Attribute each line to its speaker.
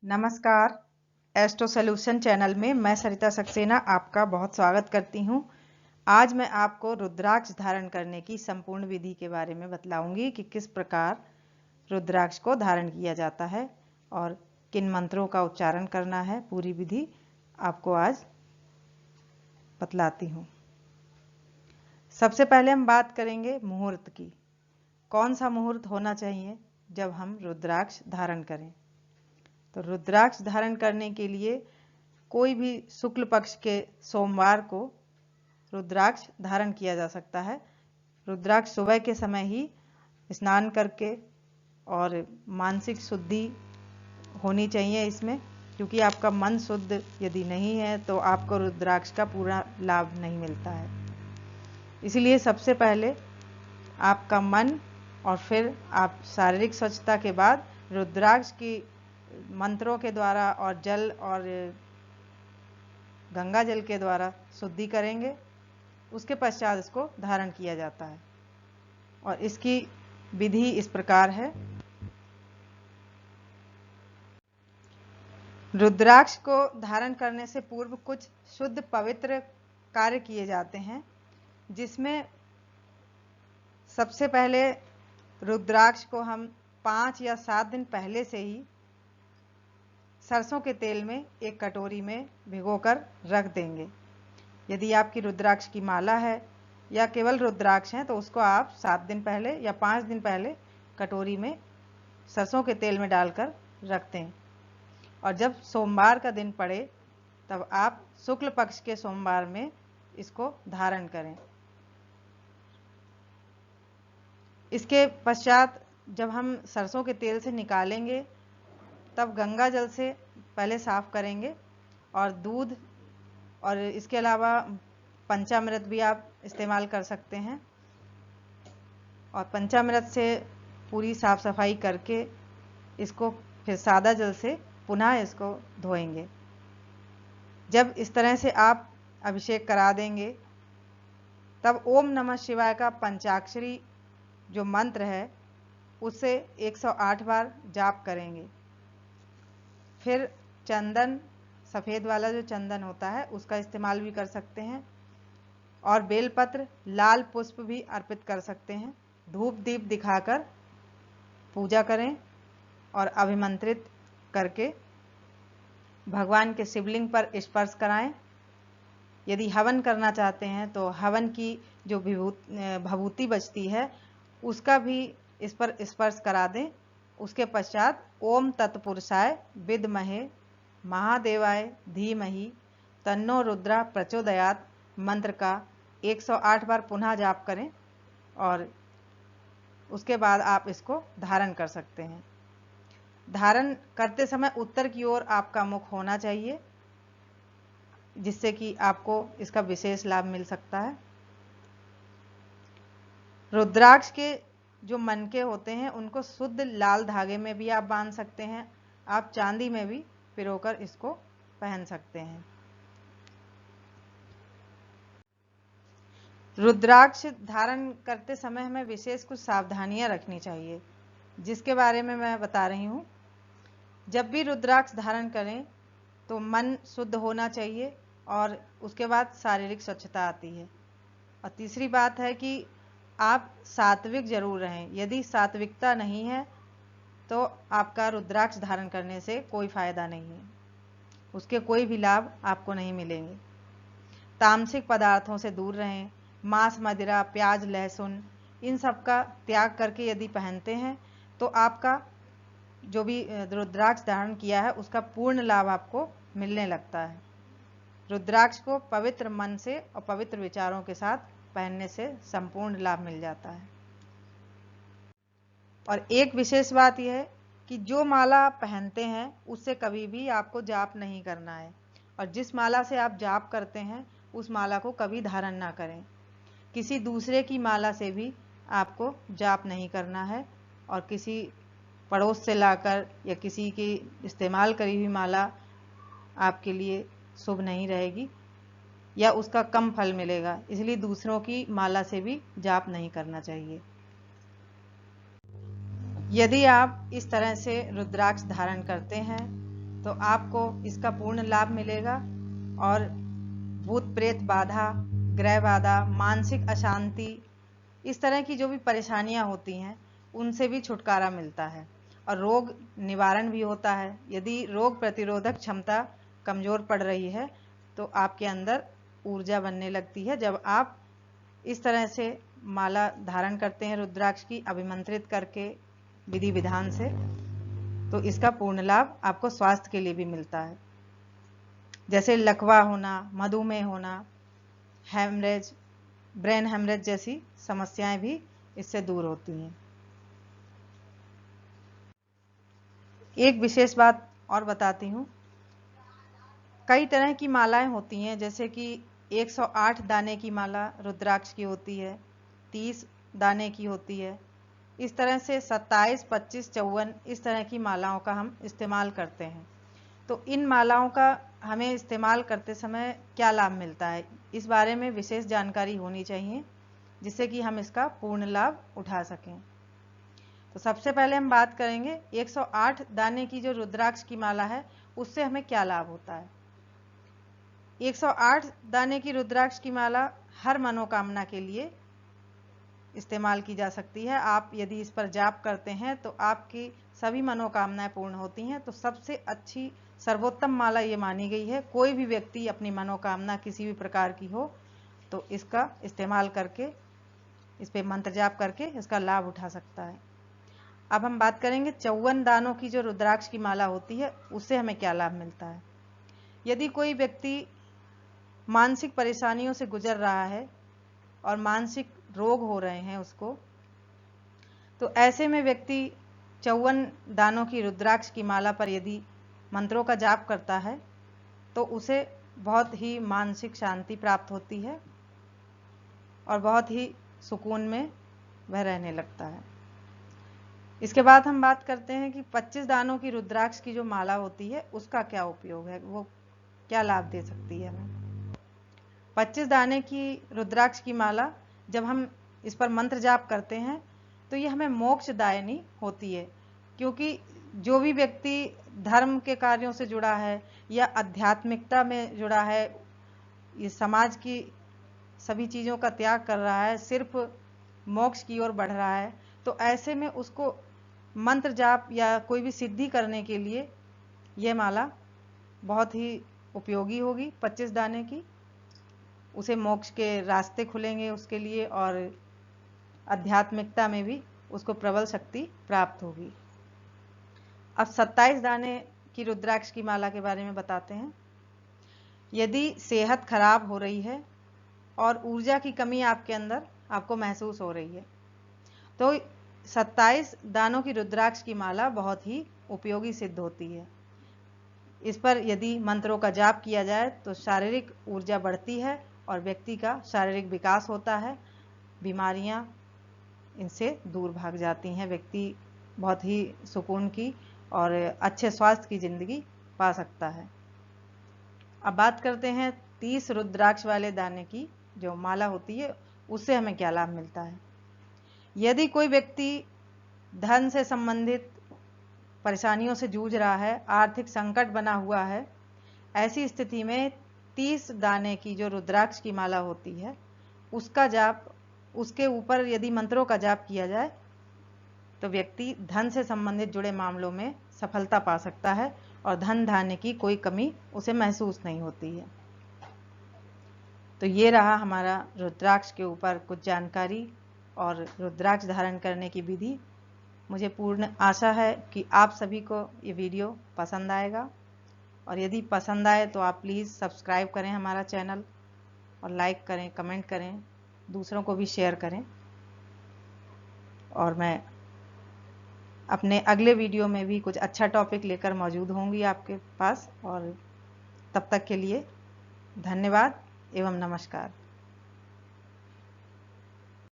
Speaker 1: नमस्कार। Astro solution channel में मैं सरिता सक्सेना आपका बहुत स्वागत करती हूं। आज मैं आपको रुद्राक्ष धारण करने की संपूर्ण विधि के बारे में बतलाऊंगी कि किस प्रकार रुद्राक्ष को धारण किया जाता है और किन मंत्रों का उच्चारण करना है। पूरी विधि आपको आज बतलाती हूं। सबसे पहले हम बात करेंगे मुहूर्त की। कौन सा मुहूर्त होना चाहिए जब हम रुद्राक्ष धारण करें। तो रुद्राक्ष धारण करने के लिए कोई भी शुक्ल पक्ष के सोमवार को रुद्राक्ष धारण किया जा सकता है। रुद्राक्ष सुबह के समय ही स्नान करके और मानसिक शुद्धि होनी चाहिए इसमें, क्योंकि आपका मन शुद्ध यदि नहीं है तो आपको रुद्राक्ष का पूरा लाभ नहीं मिलता है। इसलिए सबसे पहले आपका मन और फिर आप शारीरिक स्वच्छता के बाद रुद्राक्ष की मंत्रों के द्वारा और जल और गंगा जल के द्वारा शुद्धि करेंगे। उसके पश्चात इसको धारण किया जाता है और इसकी विधि इस प्रकार है। रुद्राक्ष को धारण करने से पूर्व कुछ शुद्ध पवित्र कार्य किए जाते हैं, जिसमें सबसे पहले रुद्राक्ष को हम 5 या 7 दिन पहले से ही सरसों के तेल में एक कटोरी में भिगोकर रख देंगे। यदि आपकी रुद्राक्ष की माला है या केवल रुद्राक्ष है तो उसको आप 7 दिन पहले या 5 दिन पहले कटोरी में सरसों के तेल में डालकर रख दें और जब सोमवार का दिन पड़े तब आप शुक्ल पक्ष के सोमवार में इसको धारण करें। इसके पश्चात जब हम सरसों के तेल से निकालेंगे तब गंगा जल से पहले साफ करेंगे और दूध और इसके अलावा पंचामृत भी आप इस्तेमाल कर सकते हैं और पंचामृत से पूरी साफ सफाई करके इसको फिर सादा जल से पुनः इसको धोएंगे। जब इस तरह से आप अभिषेक करा देंगे तब ओम नमः शिवाय का पंचाक्षरी जो मंत्र है उससे 108 बार जाप करेंगे। फिर चंदन, सफ़ेद वाला जो चंदन होता है उसका इस्तेमाल भी कर सकते हैं और बेलपत्र, लाल पुष्प भी अर्पित कर सकते हैं। धूप दीप दिखाकर पूजा करें और अभिमंत्रित करके भगवान के शिवलिंग पर स्पर्श कराएं। यदि हवन करना चाहते हैं तो हवन की जो भभूति बचती है उसका भी इस पर स्पर्श करा दें। उसके पश्चात ओम तत्पुरुषाय विद्महे महादेवाय धीमहि तन्नो रुद्रा प्रचोदयात मंत्र का 108 बार पुनः जाप करें और उसके बाद आप इसको धारण कर सकते हैं। धारण करते समय उत्तर की ओर आपका मुख होना चाहिए, जिससे कि आपको इसका विशेष लाभ मिल सकता है। रुद्राक्ष के जो मनके होते हैं उनको शुद्ध लाल धागे में भी आप बांध सकते हैं। आप चांदी में भी पिरोकर इसको पहन सकते हैं। रुद्राक्ष धारण करते समय हमें विशेष कुछ सावधानियां रखनी चाहिए, जिसके बारे में मैं बता रही हूँ। जब भी रुद्राक्ष धारण करें तो मन शुद्ध होना चाहिए और उसके बाद शारीरिक स्वच्छता आती है। और तीसरी बात है कि आप सात्विक जरूर रहें। यदि सात्विकता नहीं है तो आपका रुद्राक्ष धारण करने से कोई फायदा नहीं है, उसके कोई भी लाभ आपको नहीं मिलेंगे। तामसिक पदार्थों से दूर रहें। मांस, मदिरा, प्याज, लहसुन इन सब का त्याग करके यदि पहनते हैं तो आपका जो भी रुद्राक्ष धारण किया है उसका पूर्ण लाभ आपको मिलने लगता है। रुद्राक्ष को पवित्र मन से और पवित्र विचारों के साथ पहनने से संपूर्ण लाभ मिल जाता है। और एक विशेष बात यह है कि जो माला आप पहनते हैं उससे कभी भी आपको जाप नहीं करना है और जिस माला से आप जाप करते हैं उस माला को कभी धारण ना करें। किसी दूसरे की माला से भी आपको जाप नहीं करना है और किसी पड़ोस से लाकर या किसी की इस्तेमाल करी हुई माला आपके लिए शुभ नहीं रहेगी या उसका कम फल मिलेगा। इसलिए दूसरों की माला से भी जाप नहीं करना चाहिए। यदि आप इस तरह से रुद्राक्ष धारण करते हैं तो आपको इसका पूर्ण लाभ मिलेगा और भूत प्रेत बाधा, ग्रह बाधा, मानसिक अशांति, इस तरह की जो भी परेशानियां होती हैं उनसे भी छुटकारा मिलता है और रोग निवारण भी होता है। यदि रोग प्रतिरोधक क्षमता कमजोर पड़ रही है तो आपके अंदर ऊर्जा बनने लगती है। जब आप इस तरह से माला धारण करते हैं रुद्राक्ष की, अभिमंत्रित करके विधि विधान से, तो इसका पूर्ण लाभ आपको स्वास्थ्य के लिए भी मिलता है। जैसे लकवा होना, मधुमेह होना, हेमरेज, ब्रेन हेमरेज जैसी समस्याएं भी इससे दूर होती हैं। एक विशेष बात और बताती हूँ, कई तरह की मालाएं होती हैं, जैसे कि 108 दाने की माला रुद्राक्ष की होती है, 30 दाने की होती है, इस तरह से 27, 25, 54 इस तरह की मालाओं का हम इस्तेमाल करते हैं। तो इन मालाओं का हमें इस्तेमाल करते समय क्या लाभ मिलता है, इस बारे में विशेष जानकारी होनी चाहिए जिससे कि हम इसका पूर्ण लाभ उठा सकें। तो सबसे पहले हम बात करेंगे 108 दाने की जो रुद्राक्ष की माला है उससे हमें क्या लाभ होता है। 108 दाने की रुद्राक्ष की माला हर मनोकामना के लिए इस्तेमाल की जा सकती है। आप यदि इस पर जाप करते हैं तो आपकी सभी मनोकामनाएं पूर्ण होती हैं। तो सबसे अच्छी सर्वोत्तम माला ये मानी गई है। कोई भी व्यक्ति अपनी मनोकामना किसी भी प्रकार की हो तो इसका इस्तेमाल करके, इस पे मंत्र जाप करके इसका लाभ उठा सकता है। अब हम बात करेंगे 54 दानों की जो रुद्राक्ष की माला होती है उससे हमें क्या लाभ मिलता है। यदि कोई व्यक्ति मानसिक परेशानियों से गुजर रहा है और मानसिक रोग हो रहे हैं उसको, तो ऐसे में व्यक्ति 54 दानों की रुद्राक्ष की माला पर यदि मंत्रों का जाप करता है तो उसे बहुत ही मानसिक शांति प्राप्त होती है और बहुत ही सुकून में वह रहने लगता है। इसके बाद हम बात करते हैं कि 25 दानों की रुद्राक्ष की जो माला होती है उसका क्या उपयोग है, वो क्या लाभ दे सकती है हमें। 25 दाने की रुद्राक्ष की माला जब हम इस पर मंत्र जाप करते हैं तो ये हमें मोक्षदायिनी होती है, क्योंकि जो भी व्यक्ति धर्म के कार्यों से जुड़ा है या आध्यात्मिकता में जुड़ा है, ये समाज की सभी चीज़ों का त्याग कर रहा है, सिर्फ मोक्ष की ओर बढ़ रहा है, तो ऐसे में उसको मंत्र जाप या कोई भी सिद्धि करने के लिए यह माला बहुत ही उपयोगी होगी। 25 दाने की, उसे मोक्ष के रास्ते खुलेंगे उसके लिए और आध्यात्मिकता में भी उसको प्रबल शक्ति प्राप्त होगी। अब 27 दाने की रुद्राक्ष की माला के बारे में बताते हैं। यदि सेहत खराब हो रही है और ऊर्जा की कमी आपके अंदर आपको महसूस हो रही है तो 27 दानों की रुद्राक्ष की माला बहुत ही उपयोगी सिद्ध होती है। इस पर यदि मंत्रों का जाप किया जाए तो शारीरिक ऊर्जा बढ़ती है और व्यक्ति का शारीरिक विकास होता है, बीमारियां इनसे दूर भाग जाती हैं, व्यक्ति बहुत ही सुकून की और अच्छे स्वास्थ्य की जिंदगी पा सकता है। अब बात करते हैं 30 रुद्राक्ष वाले दाने की जो माला होती है उससे हमें क्या लाभ मिलता है। यदि कोई व्यक्ति धन से संबंधित परेशानियों से जूझ रहा है, आर्थिक संकट बना हुआ है, ऐसी स्थिति में 30 दाने की जो रुद्राक्ष की माला होती है उसका जाप, उसके ऊपर यदि मंत्रों का जाप किया जाए तो व्यक्ति धन से संबंधित जुड़े मामलों में सफलता पा सकता है और धन धान्य की कोई कमी उसे महसूस नहीं होती है। तो ये रहा हमारा रुद्राक्ष के ऊपर कुछ जानकारी और रुद्राक्ष धारण करने की विधि। मुझे पूर्ण आशा है कि आप सभी को ये वीडियो पसंद आएगा और यदि पसंद आए तो आप प्लीज़ सब्सक्राइब करें हमारा चैनल और लाइक करें, कमेंट करें, दूसरों को भी शेयर करें। और मैं अपने अगले वीडियो में भी कुछ अच्छा टॉपिक लेकर मौजूद होंगी आपके पास, और तब तक के लिए धन्यवाद एवं नमस्कार।